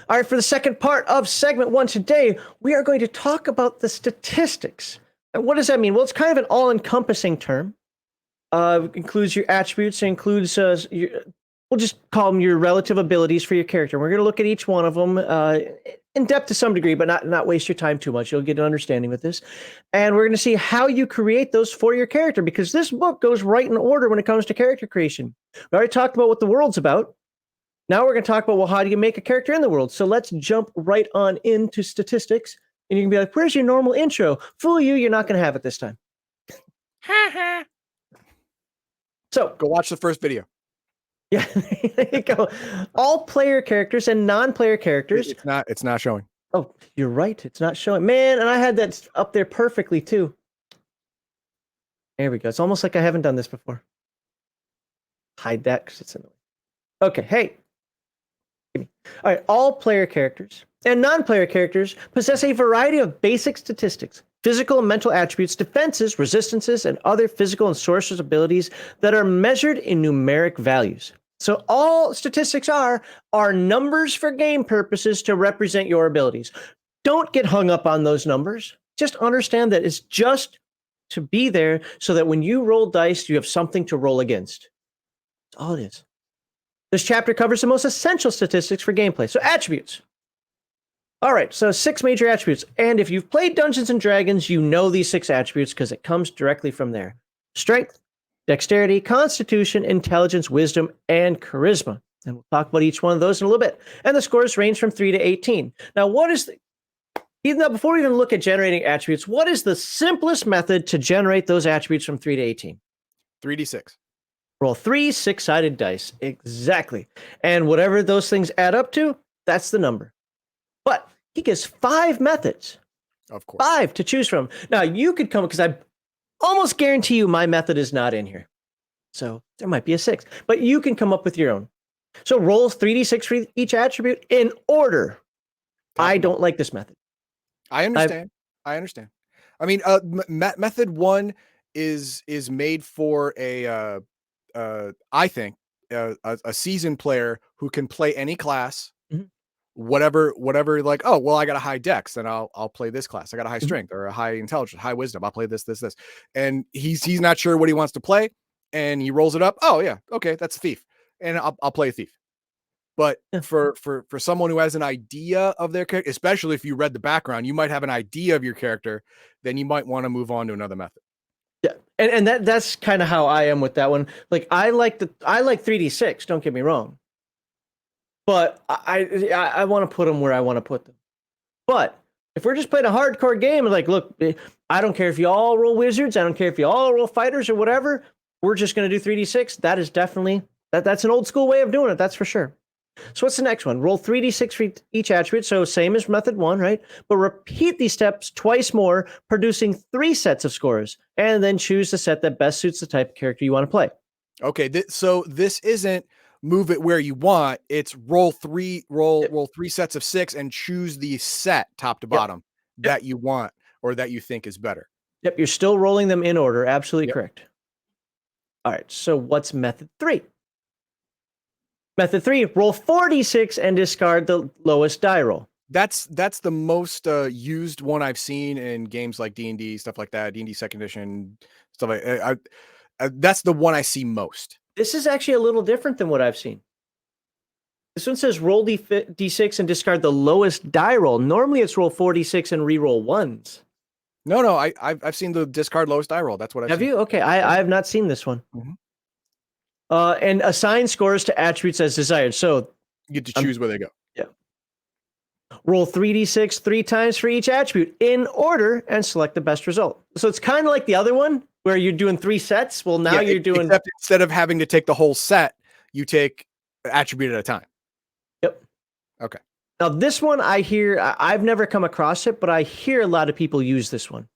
All right, for the second part of segment 1 today, we are going to talk about the statistics. And what does that mean? Well, it's kind of an all-encompassing term. Includes your attributes, includes we'll just call them your relative abilities for your character. We're going to look at each one of them in depth to some degree, but not waste your time too much. You'll get an understanding with this. And we're going to see how you create those for your character, because this book goes right in order when it comes to character creation. We already talked about what the world's about. Now we're going to talk about, well, how do you make a character in the world? So let's jump right on into statistics. And you can be like, where's your normal intro? Fool you, you're not going to have it this time. So go watch the first video. Yeah, there you go. All player characters and non-player characters. It's not showing. Oh, you're right. It's not showing. Man, and I had that up there perfectly too. There we go. It's almost like I haven't done this before. Hide that because it's annoying. Okay, hey. All right, all player characters and non-player characters possess a variety of basic statistics, physical and mental attributes, defenses, resistances, and other physical and sorcerer's abilities that are measured in numeric values. So all statistics are numbers for game purposes to represent your abilities. Don't get hung up on those numbers. Just understand that it's just to be there so that when you roll dice, you have something to roll against. That's all it is. This chapter covers the most essential statistics for gameplay. So attributes. All right, so 6 major attributes. And if you've played Dungeons & Dragons, you know these 6 attributes because it comes directly from there. Strength, dexterity, constitution, intelligence, wisdom, and charisma. And we'll talk about each one of those in a little bit. And the scores range from 3 to 18. Now, before we even look at generating attributes, what is the simplest method to generate those attributes from 3 to 18? 3d6. Roll 3 6-sided dice. Exactly. And whatever those things add up to, that's the number. But he gives 5 methods. Of course. 5 to choose from. Now, you could come, because I almost guarantee you my method is not in here. So there might be a 6. But you can come up with your own. So roll 3d6 for each attribute in order. I don't like this method. I understand. I mean, method 1 is made for I think a seasoned player who can play any class, whatever. Like, oh well, I got a high dex, then I'll play this class. I got a high strength or a high intelligence, high wisdom. I'll play this, and he's not sure what he wants to play, and he rolls it up. Oh yeah, okay, that's a thief, and I'll play a thief. But for someone who has an idea of their character, especially if you read the background, you might have an idea of your character, then you might want to move on to another method. Yeah, and that's kind of how I am with that one. Like I like 3d6. Don't get me wrong, but I want to put them where I want to put them. But if we're just playing a hardcore game, like, look, I don't care if you all roll wizards. I don't care if you all roll fighters or whatever. We're just going to do 3d6. That is definitely that's an old school way of doing it. That's for sure. So what's the next one? Roll 3d6 for each attribute. So same as method 1, right? But repeat these steps twice more, producing 3 sets of scores, and then choose the set that best suits the type of character you want to play. Okay, so this isn't move it where you want. It's roll 3 sets of 6 and choose the set top to bottom that you want or that you think is better. Yep, you're still rolling them in order. Absolutely correct. All right, so what's method 3? Method 3, roll 4d6 and discard the lowest die roll. That's the most used one I've seen in games like D&D, stuff like that, D&D 2nd edition, stuff like that. That's the one I see most. This is actually a little different than what I've seen. This one says roll d6 and discard the lowest die roll. Normally it's roll 4d6 and re-roll 1s. No, I've seen the discard lowest die roll. That's what I've seen. Have you? Okay, I have not seen this one. And assign scores to attributes as desired. So you get to choose where they go. Yeah. Roll 3d6 3 times for each attribute in order and select the best result. So it's kind of like the other one where you're doing 3 sets. Well, now you're doing... Except instead of having to take the whole set, you take an attribute at a time. Yep. Okay. Now this one I've never come across it, but I hear a lot of people use this one.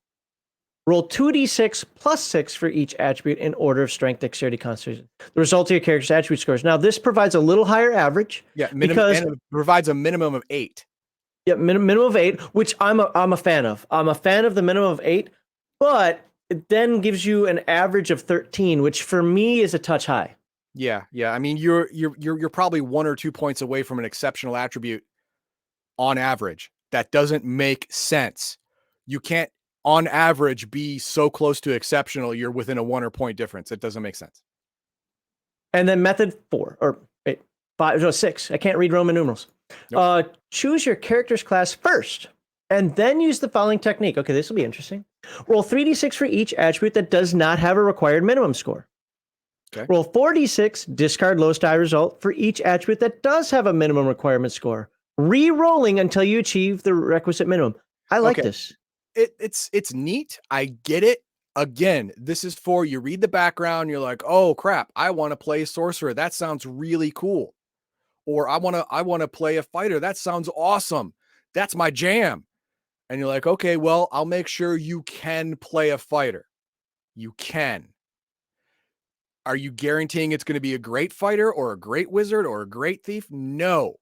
Roll 2d6 plus 6 for each attribute in order of strength, dexterity, constitution. The result of your character's attribute scores. Now, this provides a little higher average. Yeah, and it provides a minimum of 8. Yeah, minimum of 8, which I'm a fan of. I'm a fan of the minimum of 8, but it then gives you an average of 13, which for me is a touch high. Yeah. I mean, you're probably 1 or 2 points away from an exceptional attribute on average. That doesn't make sense. You can't, on average, be so close to exceptional you're within a 1 or point difference. It doesn't make sense. And then method 4, or wait, 5, no, 6. I can't read Roman numerals. Nope. Choose your character's class first, and then use the following technique. Okay, this will be interesting. Roll 3d6 for each attribute that does not have a required minimum score. Okay. Roll 4d6, discard lowest die result for each attribute that does have a minimum requirement score. Re-rolling until you achieve the requisite minimum. I like this. It's neat. I get it. Again, this is for you read the background, you're like, oh crap, I want to play sorcerer. That sounds really cool. Or I want to play a fighter. That sounds awesome. That's my jam. And you're like, okay, well, I'll make sure you can play a fighter. You can. Are you guaranteeing it's going to be a great fighter or a great wizard or a great thief? No.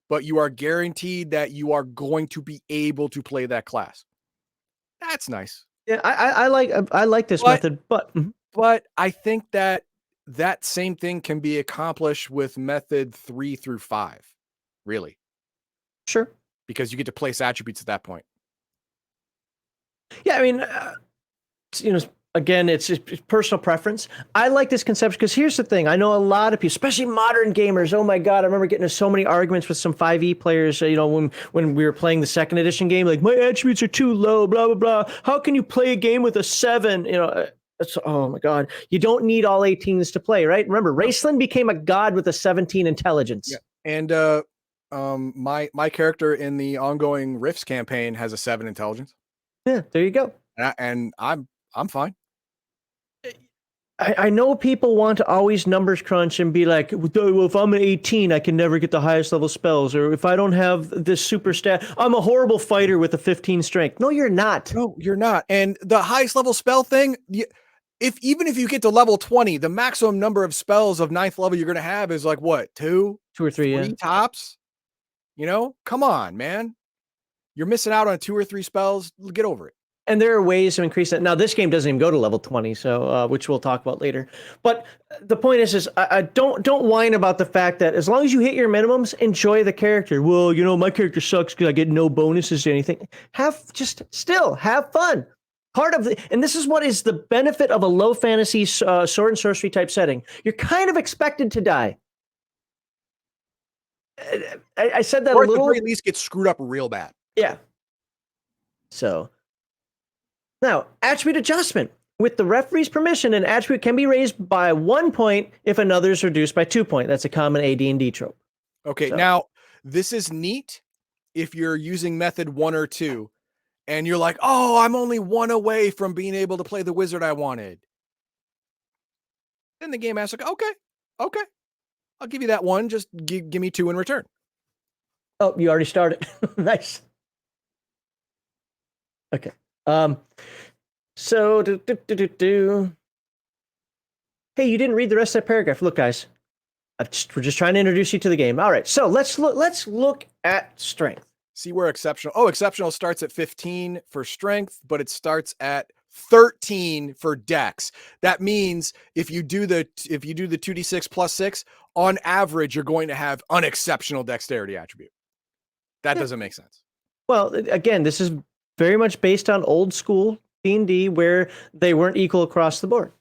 But you are guaranteed that you are going to be able to play that class. That's nice. Yeah, I like this method, but I think that same thing can be accomplished with method 3 through 5. Really. Sure. Because you get to place attributes at that point. Yeah, I mean, again, it's personal preference. I like this concept because here's the thing. I know a lot of people, especially modern gamers. Oh my God, I remember getting into so many arguments with some 5e players, when we were playing the 2nd edition game, like, my attributes are too low, blah, blah, blah. How can you play a game with a 7? Oh my God. You don't need all 18s to play, right? Remember, Raceland became a god with a 17 intelligence. Yeah. And my character in the ongoing Rifts campaign has a 7 intelligence. Yeah, there you go. And I'm fine. I know people want to always numbers crunch and be like, well, if I'm an 18, I can never get the highest level spells. Or if I don't have this super stat, I'm a horrible fighter with a 15 strength. No, you're not. No, you're not. And the highest level spell thing, even if you get to level 20, the maximum number of spells of 9th level you're going to have is like what, 2 or 3 yeah. tops? Come on, man. You're missing out on 2 or 3 spells. Get over it. And there are ways to increase that. Now, this game doesn't even go to level 20, so which we'll talk about later. But the point is I don't whine about the fact that as long as you hit your minimums, enjoy the character. Well, my character sucks because I get no bonuses to anything. Have fun. And this is what is the benefit of a low fantasy sword and sorcery type setting. You're kind of expected to die. I said that or a little. Or at the very least get screwed up real bad. Yeah. So. Now, attribute adjustment. With the referee's permission, an attribute can be raised by 1 point if another is reduced by 2 points. That's a common AD&D trope. Okay, now, this is neat if you're using method 1 or 2, and you're like, oh, I'm only 1 away from being able to play the wizard I wanted. Then the game asks, like, okay, I'll give you that 1. Just give me 2 in return. Oh, you already started. Nice. Okay. So Hey, you didn't read the rest of that paragraph. Look, guys, we're just trying to introduce you to the game. All right, so let's look at strength. See where exceptional. Oh, exceptional starts at 15 for strength, but it starts at 13 for dex. That means if you do the 2d6 plus 6, on average, you're going to have unexceptional dexterity attribute. That doesn't make sense. Well, again, this is very much based on old school D&D where they weren't equal across the board.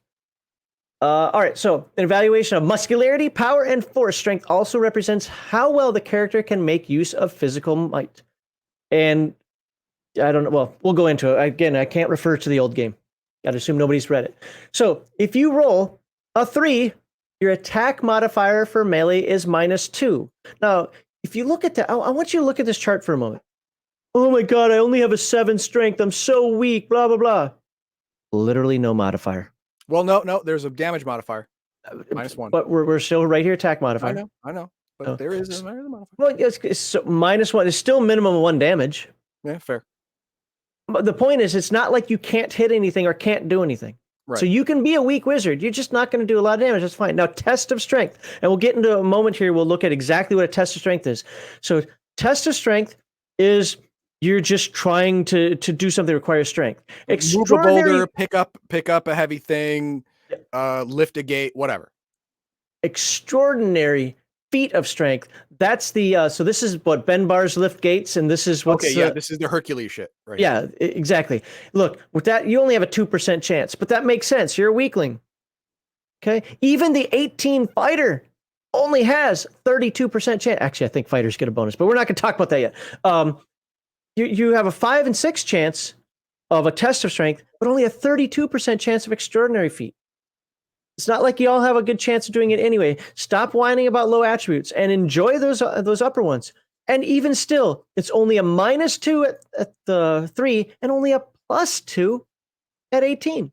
All right, so an evaluation of muscularity, power, and force strength also represents how well the character can make use of physical might. And I don't know, well, we'll go into it. Again, I can't refer to the old game. Gotta assume nobody's read it. So if you roll a 3, your attack modifier for melee is -2. Now, if you look at that, I want you to look at this chart for a moment. Oh my God, I only have a 7 strength. I'm so weak, blah, blah, blah. Literally no modifier. Well, no, there's a damage modifier. -1. But we're still right here, attack modifier. I know. But there is a modifier. Well, it's so -1 is still minimum of 1 damage. Yeah, fair. But the point is, it's not like you can't hit anything or can't do anything. Right. So you can be a weak wizard. You're just not going to do a lot of damage. That's fine. Now, test of strength. And we'll get into a moment here. We'll look at exactly what a test of strength is. So test of strength is you're just trying to do something that requires strength. Move a boulder, pick up a heavy thing, lift a gate, whatever. Extraordinary feat of strength. That's the so this is what bend bars, lift gates, and this is what's this is the Hercules shit, right? Yeah, exactly. Look, with that, you only have a 2% chance, but that makes sense. You're a weakling. Okay, even the 18 fighter only has 32% chance. Actually, I think fighters get a bonus, but we're not going to talk about that yet. You have a 5 and 6 chance of a test of strength, but only a 32% chance of extraordinary feat. It's not like you all have a good chance of doing it anyway. Stop whining about low attributes and enjoy those upper ones. And even still, it's only a -2 at the 3 and only a +2 at 18.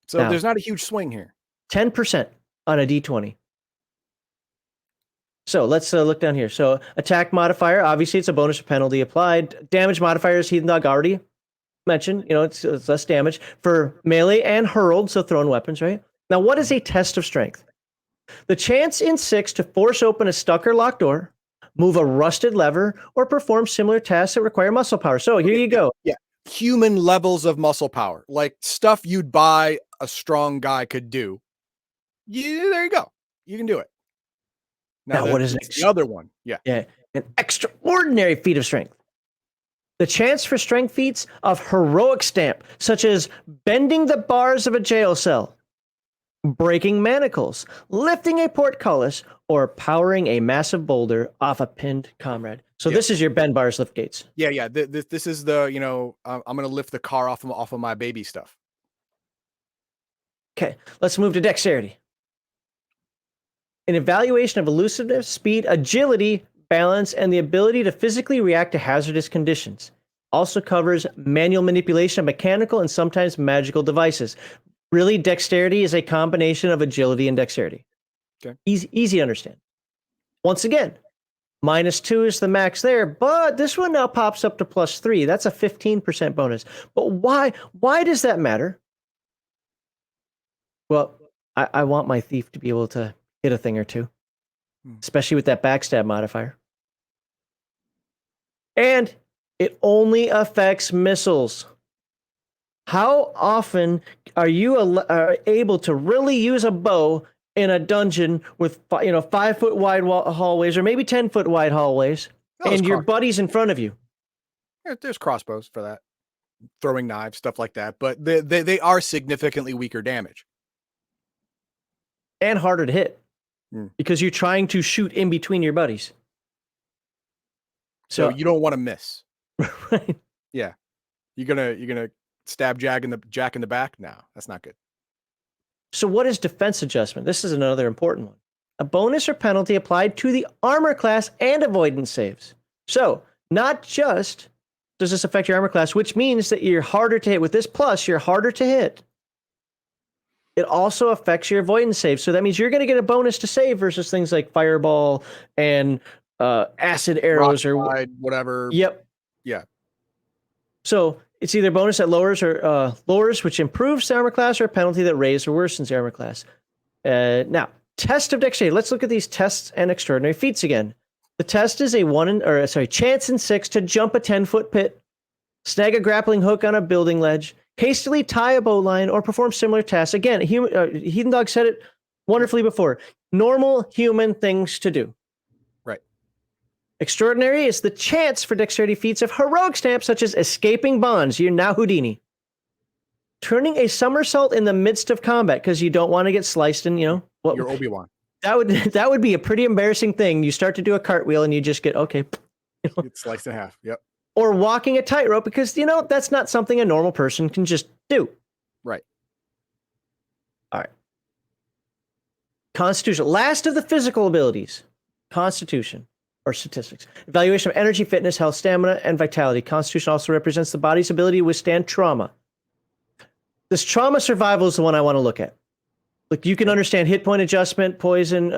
So now, there's not a huge swing here. 10% on a D20. So let's look down here. So attack modifier, obviously it's a bonus or penalty applied. Damage modifier is Heathen Dog already mentioned. It's less damage for melee and hurled, so thrown weapons, right? Now, what is a test of strength? The chance in 6 to force open a stuck or locked door, move a rusted lever, or perform similar tasks that require muscle power. So here you go. Yeah. Human levels of muscle power, like stuff you'd buy a strong guy could do. There you go. You can do it. Now what is the other one? Yeah. An extraordinary feat of strength. The chance for strength feats of heroic stamp, such as bending the bars of a jail cell, breaking manacles, lifting a portcullis, or powering a massive boulder off a pinned comrade. So this is your bend bars, lift gates. Yeah. This is the, I'm going to lift the car off of my baby stuff. Okay, let's move to dexterity. An evaluation of elusiveness, speed, agility, balance, and the ability to physically react to hazardous conditions. Also covers manual manipulation of mechanical and sometimes magical devices. Really, dexterity is a combination of agility and dexterity. Okay. Easy to understand. Once again, -2 is the max there, but this one now pops up to +3. That's a 15% bonus. But why does that matter? Well, I want my thief to be able to hit a thing or two, especially with that backstab modifier. And it only affects missiles. How often are you able to really use a bow in a dungeon with 5-foot wide hallways or maybe 10-foot wide hallways, and your buddy's in front of you? There's crossbows for that, throwing knives, stuff like that, but they are significantly weaker damage and harder to hit because you're trying to shoot in between your buddies. So you don't want to miss. Right. Yeah. You're gonna stab Jack in the back? No, that's not good. So what is defense adjustment? This is another important one. A bonus or penalty applied to the armor class and avoidance saves. So not just does this affect your armor class, which means that you're harder to hit. With this plus, you're harder to hit. It also affects your avoidance saves. So that means you're going to get a bonus to save versus things like fireball and acid arrows or whatever. Yep. Yeah. So it's either bonus that lowers, which improves the armor class, or a penalty that raises or worsens the armor class. Now, test of dexterity. Let's look at these tests and extraordinary feats again. The test is a chance in 6 to jump a 10-foot pit, snag a grappling hook on a building ledge, hastily tie a bowline, or perform similar tasks. Again, Heathen Dog said it wonderfully before. Normal human things to do. Right. Extraordinary is the chance for dexterity feats of heroic stamps, such as escaping bonds. You're now Houdini. Turning a somersault in the midst of combat because you don't want to get sliced in, You're Obi-Wan. That would be a pretty embarrassing thing. You start to do a cartwheel and you just get Get sliced in half. Yep. Or walking a tightrope because that's not something a normal person can just do. Right. All right. Constitution. Last of the physical abilities. Constitution or statistics. Evaluation of energy, fitness, health, stamina, and vitality. Constitution also represents the body's ability to withstand trauma. This trauma survival is the one I want to look at. Look, you can understand hit point adjustment, poison,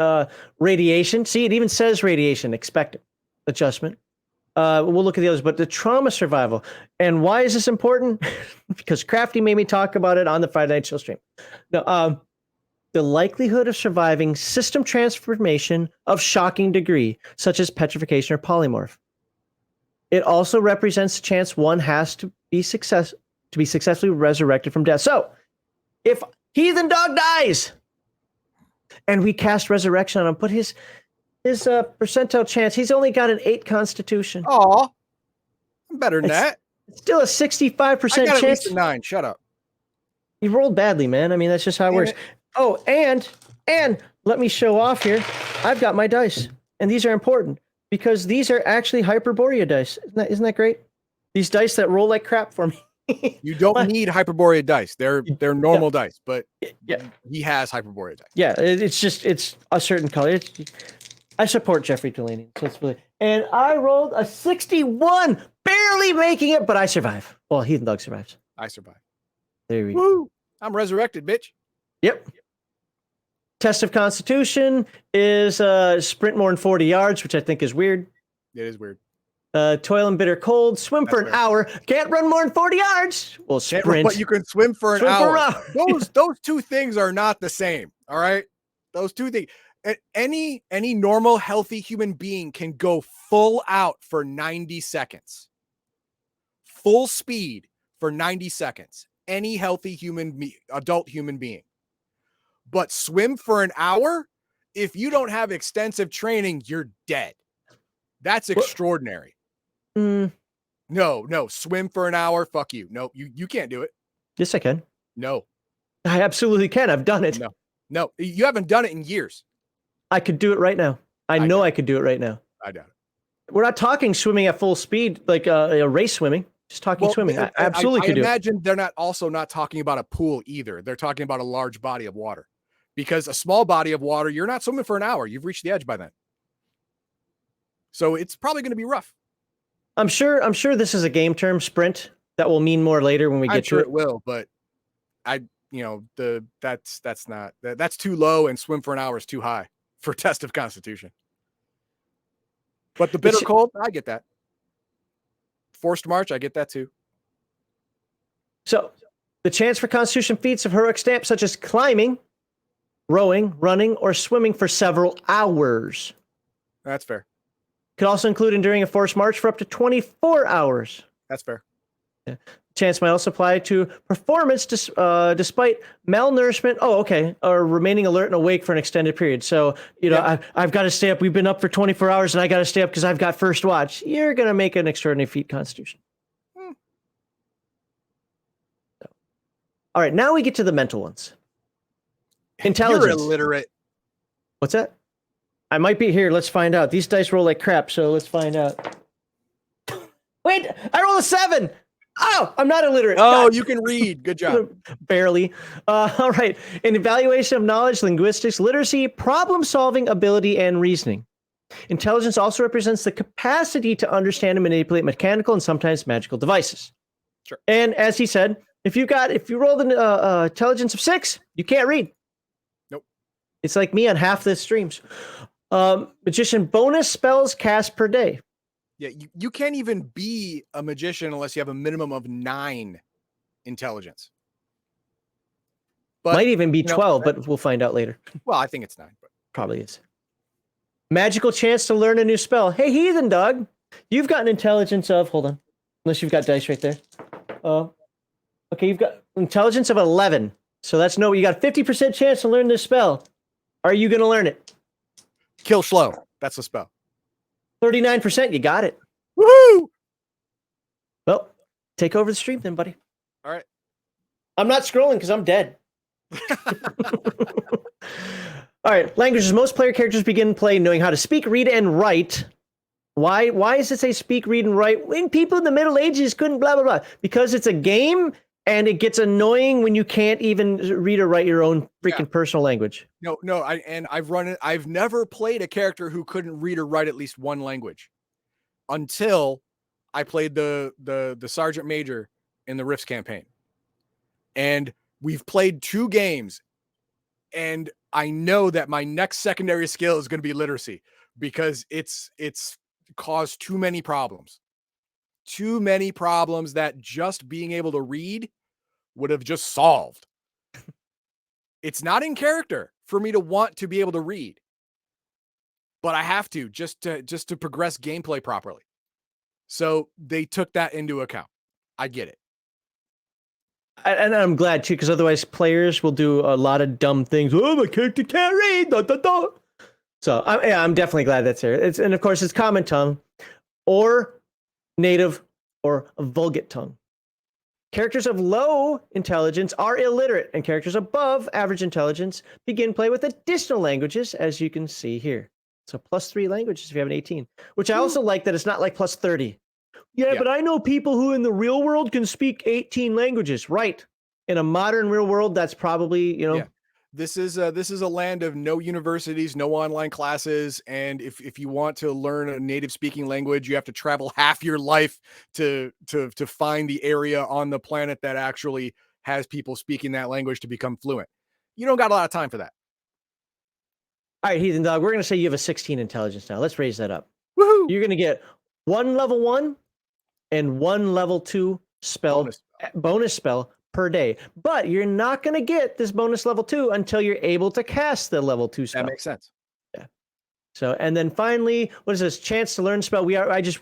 radiation. See, it even says radiation, expected adjustment. We'll look at the others, but the trauma survival. And why is this important? Because Crafty made me talk about it on the Friday Night Chill stream. Now, the likelihood of surviving system transformation of shocking degree, such as petrification or polymorph. It also represents the chance one has to be successfully resurrected from death. So, if Heathen Dog dies, and we cast resurrection on him, but his his percentile chance. He's only got an 8 Constitution. Oh, I'm better than that. It's still a 65% I got chance. at least a 9. Shut up. You rolled badly, man. I mean, that's just how it works. Oh, and let me show off here. I've got my dice, and these are important because these are actually Hyperborea dice. Isn't that great? These dice that roll like crap for me. You don't need Hyperborea dice. They're normal dice, but yeah, he has Hyperborea dice. Yeah, it's a certain color. I support Jeffrey Delaney, so it's really. And I rolled a 61, barely making it, but I survive. Well, Heathen Dog survives. I survive. There we go. Woo! I'm resurrected, bitch. Yep. Test of Constitution is sprint more than 40 yards, which I think is weird. It is weird. Toil and bitter cold, swim for an hour, can't run more than 40 yards. Well, sprint. But you can swim for an hour. Those two things are not the same. All right. Those two things. Any normal, healthy human being can go full out for 90 seconds. Full speed for 90 seconds. Any healthy adult human being. But swim for an hour, if you don't have extensive training, you're dead. That's extraordinary. No, swim for an hour. Fuck you. No, you can't do it. Yes, I can. No. I absolutely can. I've done it. No, you haven't done it in years. I could do it right now. I know I could do it right now. I doubt it. We're not talking swimming at full speed, like a race swimming. Just talking swimming. I absolutely could do it. I imagine they're not talking about a pool either. They're talking about a large body of water. Because a small body of water, you're not swimming for an hour. You've reached the edge by then. So it's probably going to be rough. I'm sure this is a game term, sprint. That will mean more later when we get to it. It will, but that's too low, and swim for an hour is too high for test of Constitution. But the bitter cold, I get that. Forced march, I get that too. So the chance for Constitution feats of heroic stamp, such as climbing, rowing, running, or swimming for several hours. That's fair. Could also include enduring a forced march for up to 24 hours. That's fair. Yeah. Chance might also apply to performance despite malnourishment. Oh, okay. Or remaining alert and awake for an extended period. So, I've got to stay up. We've been up for 24 hours and I got to stay up because I've got first watch. You're going to make an extraordinary feat Constitution. So. All right. Now we get to the mental ones. Intelligence. You're illiterate. What's that? I might be here. Let's find out. These dice roll like crap, so let's find out. Wait, I rolled a 7. Oh, I'm not illiterate. Oh, God. You can read. Good job. Barely. All right. An evaluation of knowledge, linguistics, literacy, problem-solving ability, and reasoning. Intelligence also represents the capacity to understand and manipulate mechanical and sometimes magical devices. Sure. And as he said, if you rolled an intelligence of 6, you can't read. Nope. It's like me on half the streams. Magician bonus spells cast per day. Yeah, you can't even be a magician unless you have a minimum of 9 intelligence. But, might even be 12, but we'll find out later. Well, I think it's 9. But probably is. Magical chance to learn a new spell. Hey, Heathen Dog, you've got an intelligence of, hold on, unless you've got dice right there. Okay, you've got intelligence of 11. So that's you got a 50% chance to learn this spell. Are you going to learn it? Kill slow. That's the spell. 39%, you got it. Woohoo! Well, take over the stream then, buddy. All right. I'm not scrolling because I'm dead. All right. Languages. Most player characters begin play knowing how to speak, read, and write. Why does it say speak, read, and write when people in the Middle Ages couldn't blah, blah, blah? Because it's a game and it gets annoying when you can't even read or write your own freaking personal language. No. I've never played a character who couldn't read or write at least one language until I played the Sergeant Major in the Rifts campaign. And we've played 2 games, and I know that my next secondary skill is going to be literacy because it's caused too many problems that just being able to read would have just solved. It's not in character for me to want to be able to read, but I have to just to progress gameplay properly. So they took that into account. I get it. And I'm glad too, because otherwise players will do a lot of dumb things. Oh, my character can't read. Da, da, da. So I'm definitely glad that's here. And of course it's common tongue, or native, or vulgate tongue. Characters of low intelligence are illiterate, and characters above average intelligence begin play with additional languages, as you can see here. So +3 languages if you have an 18, which I also like that it's not like +30. Yeah, but I know people who in the real world can speak 18 languages. Right. In a modern real world, that's probably, This is a land of no universities, no online classes, and if you want to learn a native speaking language, you have to travel half your life to find the area on the planet that actually has people speaking that language to become fluent. You don't got a lot of time for that. All right, Heathen Dog, we're going to say you have a 16 intelligence now. Let's raise that up. Woohoo! You're going to get 1 level 1 and 1 level 2 spell bonus spell per day. But you're not going to get this bonus level 2 until you're able to cast the level 2 spell. That makes sense. Yeah. So, and then finally, what is this? Chance to learn spell. We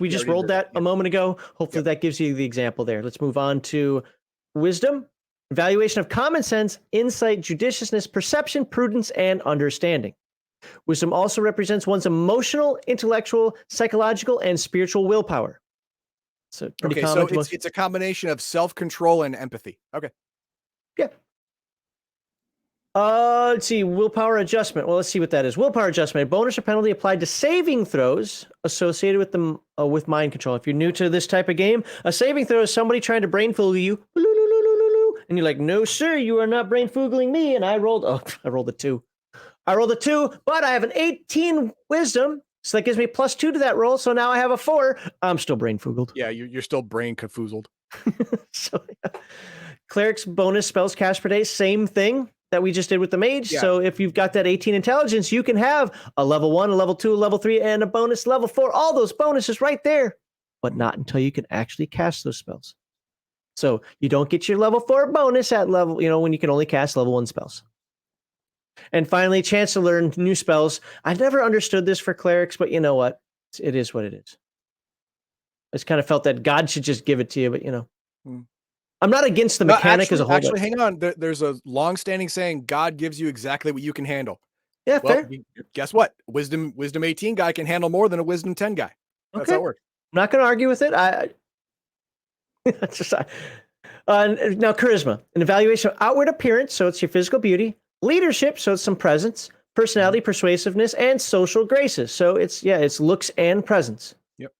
just rolled that a moment ago. Hopefully that gives you the example there. Let's move on to wisdom. Evaluation of common sense, insight, judiciousness, perception, prudence, and understanding. Wisdom also represents one's emotional, intellectual, psychological, and spiritual willpower. So pretty common. So it's a combination of self-control and empathy. Okay. Yeah. Let's see. Willpower adjustment. Well, let's see what that is. Willpower adjustment. A bonus or penalty applied to saving throws associated with them with mind control. If you're new to this type of game, a saving throw is somebody trying to brain fool you, and you're like, "No, sir, you are not brain foogling me." And I rolled a 2. I rolled a 2, but I have an 18 wisdom, so that gives me +2 to that roll. So now I have a 4. I'm still brain foogled. Yeah, you're still brain confoozled. So, cleric's bonus spells cast per day, same thing that we just did with the mage. Yeah. So if you've got that 18 intelligence, you can have a level 1, a level 2, a level 3, and a bonus level 4. All those bonuses right there, but not until you can actually cast those spells. So you don't get your level 4 bonus at level, when you can only cast level 1 spells. And finally, chance to learn new spells. I never understood this for clerics, but you know what? It is what it is. I just kind of felt that God should just give it to you, but I'm not against the mechanic as a whole. Actually, hang on. There's a long-standing saying: God gives you exactly what you can handle. Yeah, fair. Guess what? Wisdom 18 guy can handle more than a wisdom 10 guy. That's how it works. I'm not going to argue with it. Now, charisma, an evaluation of outward appearance, so it's your physical beauty. Leadership, so it's some presence. Personality, persuasiveness, and social graces. So it's looks and presence. Yep.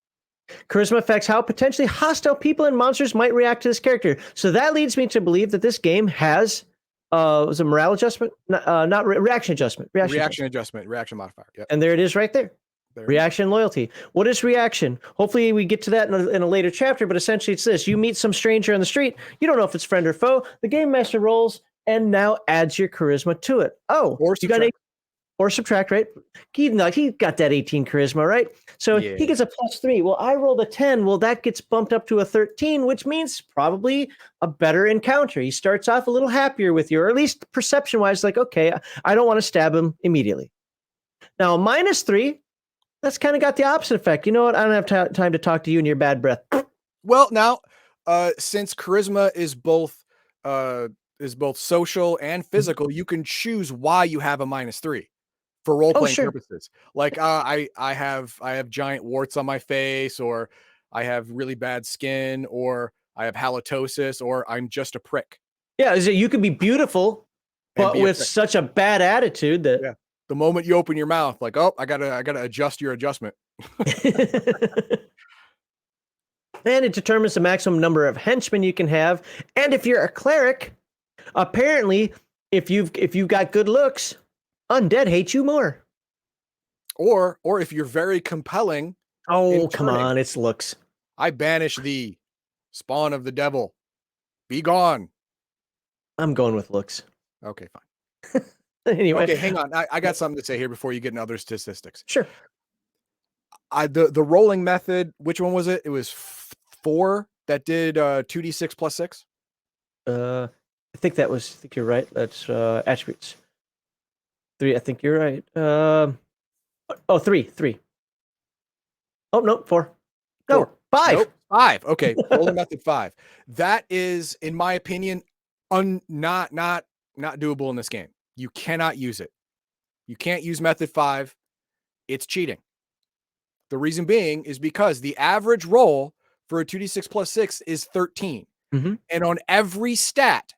Charisma affects how potentially hostile people and monsters might react to this character. So that leads me to believe that this game has was a morale adjustment, not reaction adjustment. Reaction modifier. Yep. And there it is right there. Reaction loyalty. What is reaction? Hopefully we get to that in a later chapter, but essentially it's this. You meet some stranger on the street. You don't know if it's friend or foe. The game master rolls and now adds your charisma to it. Oh, you got or subtract, right? He got that 18 charisma, right? So he gets a +3. Well, I rolled a 10. Well, that gets bumped up to a 13, which means probably a better encounter. He starts off a little happier with you, or at least perception-wise, like, okay, I don't want to stab him immediately. Now, a -3, that's kind of got the opposite effect. You know what? I don't have time to talk to you and your bad breath. Well, now, since charisma is both social and physical, you can choose why you have a -3 for role playing purposes. Like I have giant warts on my face, or I have really bad skin, or I have halitosis, or I'm just a prick. Yeah, you could be beautiful, but with such a bad attitude that the moment you open your mouth, like, oh, I gotta adjust your adjustment. And it determines the maximum number of henchmen you can have. And if you're a cleric, apparently, if you've got good looks, undead hate you more. Or if you're very compelling. Oh, come on, it's looks. I banish thee, spawn of the devil. Be gone. I'm going with looks. Okay, fine. Anyway. Okay, hang on. I got something to say here before you get into other statistics. Sure. The rolling method, which one was it? It was 4 that did 2d6 + 6. I think you're right. That's attributes. 3. I think you're right. 3. Oh no, 4. No, 4. 5. Nope, 5. Okay, rolling method 5. That is, in my opinion, not doable in this game. You cannot use it. You can't use method 5. it's cheating. The reason being is because the average roll for a 2d6 plus 6 is 13. Mhm. And on every stat,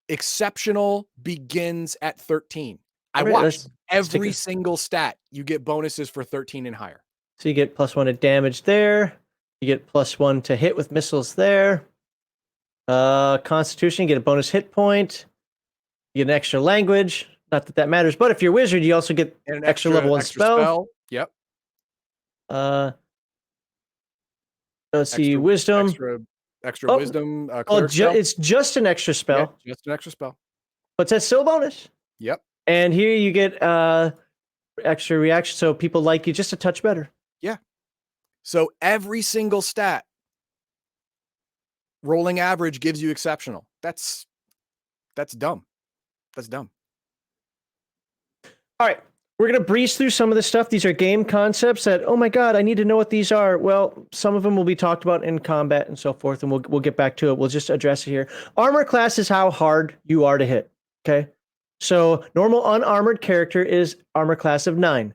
exceptional begins at 13. I All right, watched let's take every a- single stat. You get bonuses for 13 and higher. So you get +1 to damage there. You get +1 to hit with missiles there. Constitution, you get a bonus hit point. You get an extra language. Not that that matters, but if you're a wizard, you also get And an extra level 1 spell. Yep. Let's see, Extra wisdom. extra Oh, wisdom, Oh, cleric spell. it's just an extra Yeah, spell, just an extra spell. but that's still a bonus. Yep. And here you get extra reaction, so people like you just a touch better. Yeah. So every single stat, rolling average gives you exceptional. That's dumb. That's dumb. All right, we're gonna breeze through some of this stuff. These are game concepts that, oh my god, I need to know what these are. Well, some of them will be talked about in combat and so forth, and we'll get back to it. We'll just address it here. Armor class is how hard you are to hit. Okay, so normal unarmored character is armor class of 9.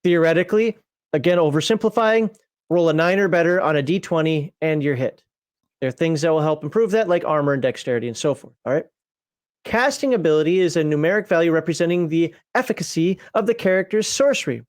Theoretically, again, oversimplifying, roll a 9 or better on a d20 and you're hit. There are things that will help improve that, like armor and dexterity and so forth. All right. Casting ability is a numeric value representing the efficacy of the character's sorcery.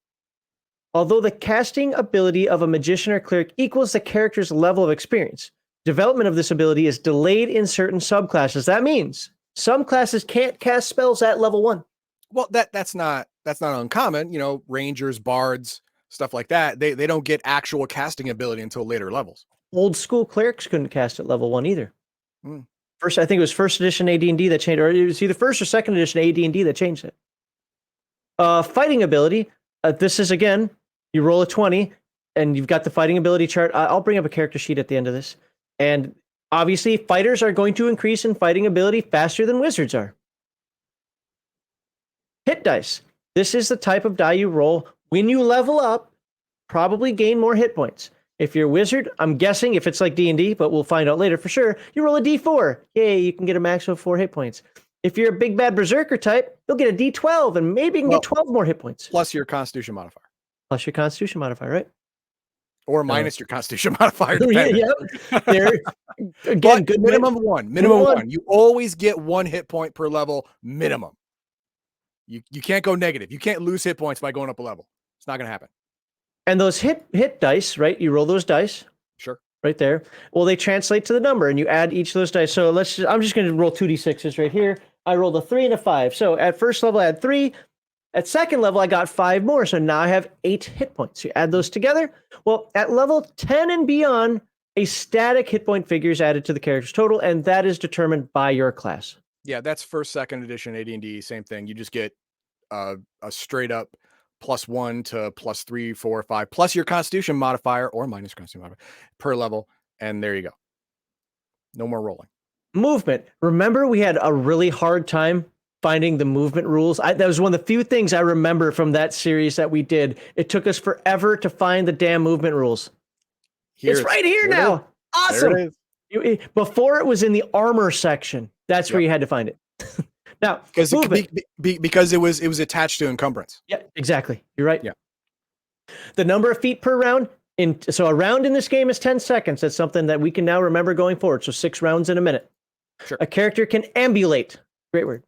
Although the casting ability of a magician or cleric equals the character's level of experience, development of this ability is delayed in certain subclasses. That means some classes can't cast spells at level 1. Well, that's not uncommon. You know, rangers, bards, stuff like that. They don't get actual casting ability until later levels. Old school clerics couldn't cast at level 1 either. Hmm. First, I think it was first edition AD&D that changed, or it was either first or second edition AD&D that changed it. Fighting ability. This is, again, you roll a 20 and you've got the fighting ability chart. I'll bring up a character sheet at the end of this. And obviously, fighters are going to increase in fighting ability faster than wizards are. Hit dice. This is the type of die you roll when you level up, probably gain more hit points. If you're a wizard, I'm guessing if it's like D&D, but we'll find out later for sure, you roll a d4. Yay, you can get a max of 4 hit points. If you're a big bad berserker type, you'll get a d12 and maybe you can get 12 more hit points. Plus your constitution modifier. Plus your constitution modifier, right? Or minus your constitution modifier. Yeah. There, again, but good minimum one. Minimum one. You always get 1 hit point per level minimum. You can't go negative. You can't lose hit points by going up a level. It's not going to happen. And those hit dice, right? You roll those dice. Sure. Right there. Well, they translate to the number, and you add each of those dice. So I'm just going to roll 2d6s right here. I rolled a 3 and a 5. So at first level, I had 3. At second level, I got 5 more. So now I have 8 hit points. You add those together. Well, at level 10 and beyond, a static hit point figure is added to the character's total, and that is determined by your class. Yeah, that's first, second edition AD&D. Same thing. You just get a straight up +1 to +3, 4, 5, plus your constitution modifier or minus constitution modifier per level. And there you go. No more rolling. Movement. Remember, we had a really hard time finding the movement rules. That was one of the few things I remember from that series that we did. It took us forever to find the damn movement rules. It's right here now. Awesome. Before it was in the armor section. That's where you had to find it. Now, because it was attached to encumbrance. Yeah, exactly. You're right. Yeah. The number of feet per round. So a round in this game is 10 seconds. That's something that we can now remember going forward. So 6 rounds in a minute. Sure. A character can ambulate. Great word.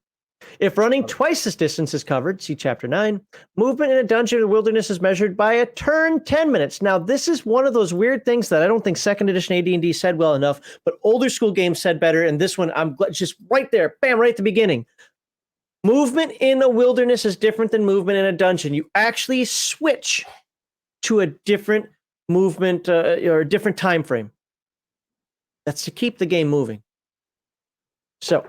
If running twice this distance is covered, see Chapter 9. Movement in a dungeon or wilderness is measured by a turn 10 minutes. Now, this is one of those weird things that I don't think second edition AD&D said well enough, but older school games said better. And this one, I'm glad, just right there, bam, right at the beginning. Movement in a wilderness is different than movement in a dungeon. You actually switch to a different movement or a different time frame. That's to keep the game moving. So,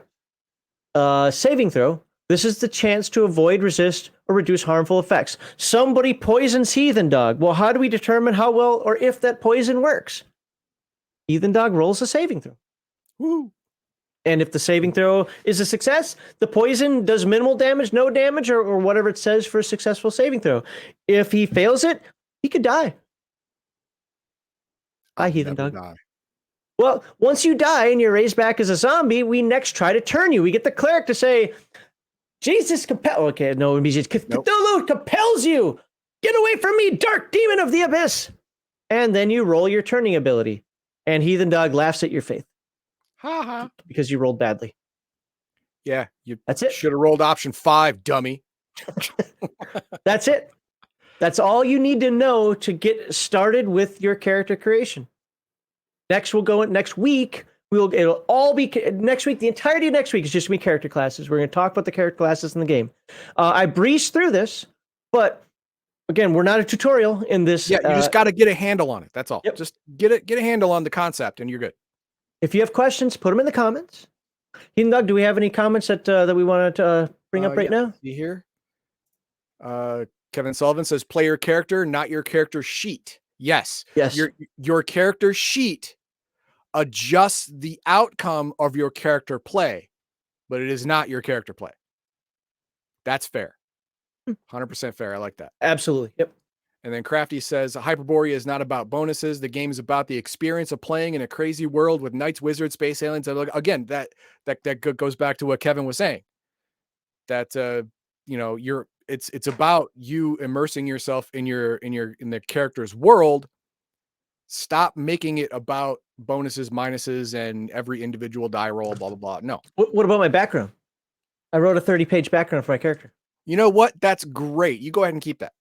saving throw. This is the chance to avoid, resist, or reduce harmful effects. Somebody poisons Heathen Dog. Well, how do we determine how well or if that poison works? Heathen Dog rolls a saving throw. Woo. And if the saving throw is a success, the poison does minimal damage, no damage, or whatever it says for a successful saving throw. If he fails it, he could die. Bye, Heathen Dog. Die. Well, once you die and you're raised back as a zombie, we next try to turn you. We get the cleric to say, Jesus compels. Okay, no, it means Cthulhu compels you. Get away from me, dark demon of the abyss! And then you roll your turning ability. And Heathen Dog laughs at your faith. Ha ha. Because you rolled badly. Yeah, you That's it. should have rolled option 5, dummy. That's it. That's all you need to know to get started with your character creation. Next week. It'll all be next week. The entirety of next week is just me character classes. We're going to talk about the character classes in the game. I breezed through this, but again, we're not a tutorial in this. Yeah, you just got to get a handle on it. That's all. Yep. Just get a handle on the concept, and you're good. If you have questions, put them in the comments. Heathen Dog, do we have any comments that we want to bring up right now? See here. Kevin Sullivan says, "Play your character, not your character sheet." Yes. Yes. Your character sheet adjusts the outcome of your character play, but it is not your character play. That's fair. 100% fair. I like that. Absolutely. Yep. And then Crafty says, Hyperborea is not about bonuses. The game is about the experience of playing in a crazy world with knights, wizards, space aliens. And again, that goes back to what Kevin was saying. That it's about you immersing yourself in the character's world. Stop making it about bonuses, minuses, and every individual die roll, blah, blah, blah. No. What about my background? I wrote a 30-page background for my character. You know what? That's great. You go ahead and keep that.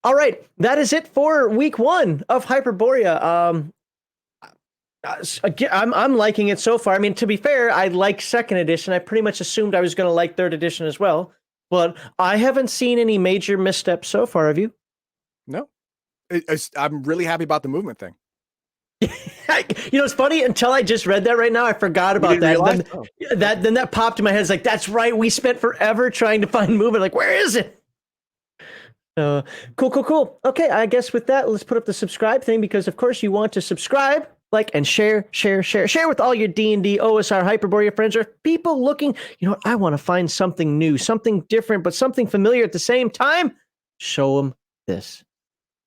All right. That is it for week 1 of Hyperborea. I'm liking it so far. I mean, to be fair, I like 2nd edition. I pretty much assumed I was going to like 3rd edition as well. But I haven't seen any major missteps so far. Have you? No. I'm really happy about the movement thing. It's funny, until I just read that right now, I forgot about that. Then that popped in my head. It's like, that's right. We spent forever trying to find movement. Like, where is it? Cool. Okay, I guess with that, let's put up the subscribe thing, because of course you want to subscribe, like, and share with all your D&D, OSR, Hyperborea friends, or people looking, I want to find something new, something different, but something familiar at the same time. Show them this.